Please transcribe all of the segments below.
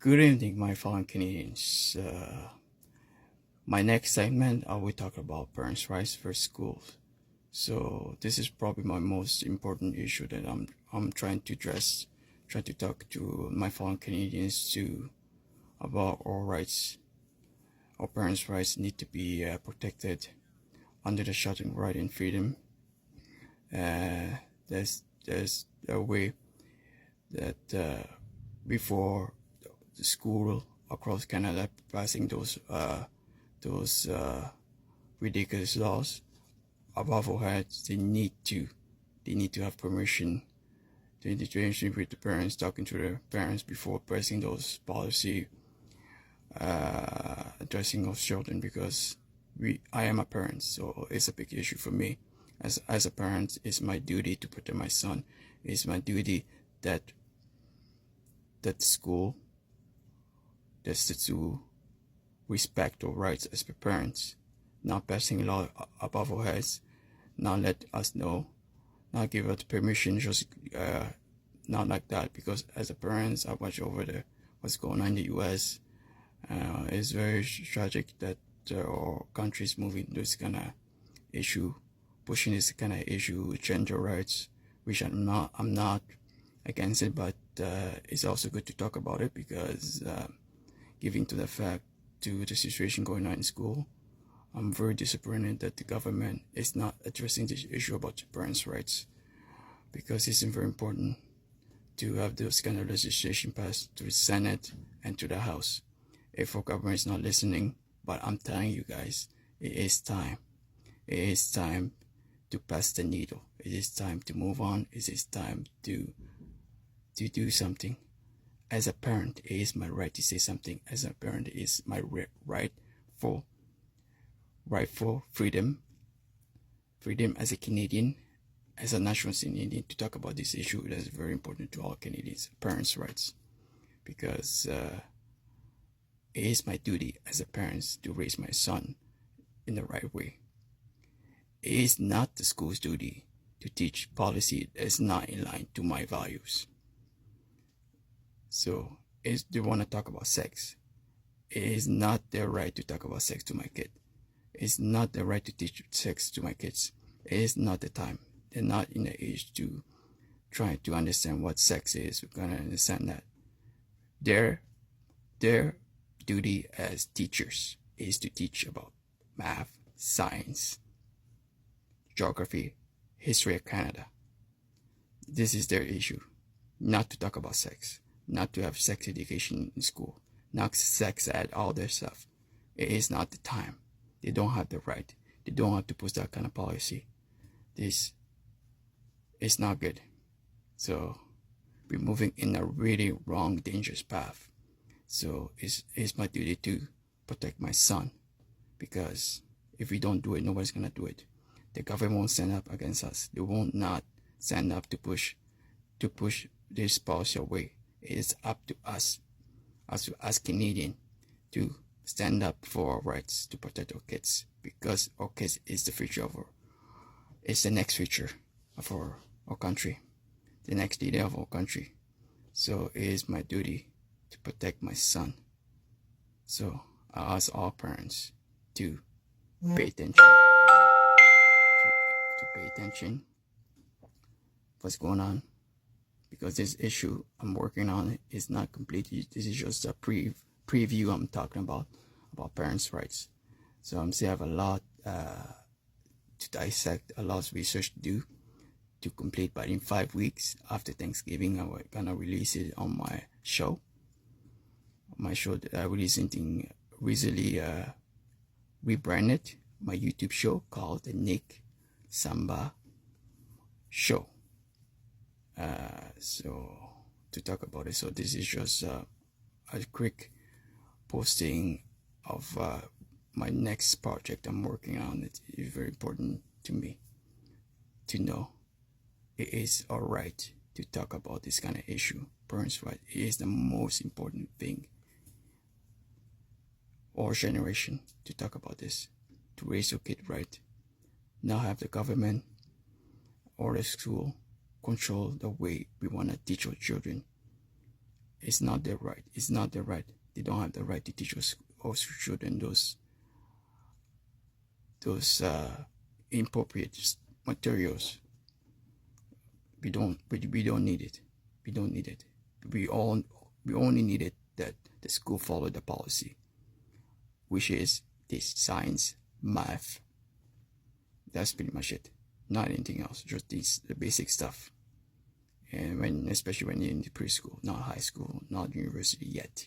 Good evening, my fellow Canadians. My next segment, I will talk about parents' rights for schools. So this is probably my most important issue that I'm trying to address, trying to talk to my fellow Canadians to about our rights. Our parents' rights need to be protected under the Charter Right and Freedom. There's a way that before the school across Canada passing those ridiculous laws above our heads, they need to have permission. They need to interact with the parents, talking to the parents before passing those policy addressing of children, because I am a parent, so it's a big issue for me. As a parent, it's my duty to protect my son. It's my duty that the school that's to respect our rights as parents, not passing law above our heads, not let us know, not give us permission, just not like that. Because as a parents, I watch over what's going on in the U.S. It's very tragic that our country is moving this kind of issue, pushing this kind of issue, gender rights, which I'm not against it, but it's also good to talk about it, because giving to the fact to the situation going on in school, I'm very disappointed that the government is not addressing this issue about parents' rights, because it's very important to have those kind of legislation passed to the Senate and to the House. If our government is not listening, but I'm telling you guys, it is time. It is time to pass the needle. It is time to move on. It is time to do something. As a parent, it is my right to say something. As a parent, it is my right for freedom as a Canadian, as a national Canadian, to talk about this issue that is very important to all Canadians, parents' rights, because it is my duty as a parent to raise my son in the right way. It is not the school's duty to teach policy that is not in line to my values. So, if they want to talk about sex, it is not their right to talk about sex to my kid. It's not their right to teach sex to my kids. It is not the time. They're not in the age to try to understand what sex is. We're gonna understand that. Their duty as teachers is to teach about math, science, geography, history of Canada. This is their issue. Not to talk about sex. Not to have sex education in school. Not sex ed, all their stuff. It is not the time. They don't have the right. They don't have to push that kind of policy. This is not good. So we're moving in a really wrong, dangerous path. So it's my duty to protect my son, because if we don't do it, nobody's gonna do it. The government won't stand up against us. They won't not stand up to push this policy away. It is up to us, as Canadians, to stand up for our rights, to protect our kids, because our kids is the future of it's the next future of our country, the next leader of our country. So it is my duty to protect my son. So I ask all parents to pay attention, to pay attention what's going on, because this issue I'm working on is not complete. This is just a preview I'm talking about parents' rights. So I'm still have a lot to dissect, a lot of research to do, to complete. But in 5 weeks after Thanksgiving, I'm gonna release it on my show. My show that I recently rebranded my YouTube show called the Nick Samba Show. So to talk about it, so this is just a quick posting of my next project I'm working on. It is very important to me to know it is alright to talk about this kind of issue. Parents' rights is the most important thing. Our generation to talk about this, to raise your kid right, not have the government or the school control the way we want to teach our children. It's not their right. It's not their right. They don't have the right to teach us children those inappropriate materials. We don't need it. We don't need it. We only need it that the school follow the policy, which is this science, math. That's pretty much it. Not anything else. Just the basic stuff. And especially when you're in the preschool, not high school, not university yet,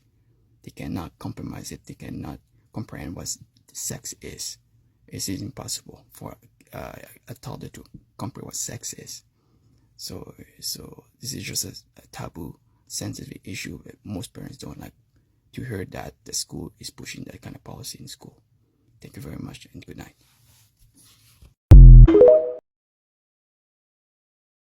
they cannot compromise it. They cannot comprehend what sex is. It's impossible for a toddler to comprehend what sex is. So this is just a taboo, sensitive issue that most parents don't like to hear that the school is pushing that kind of policy in school. Thank you very much and good night.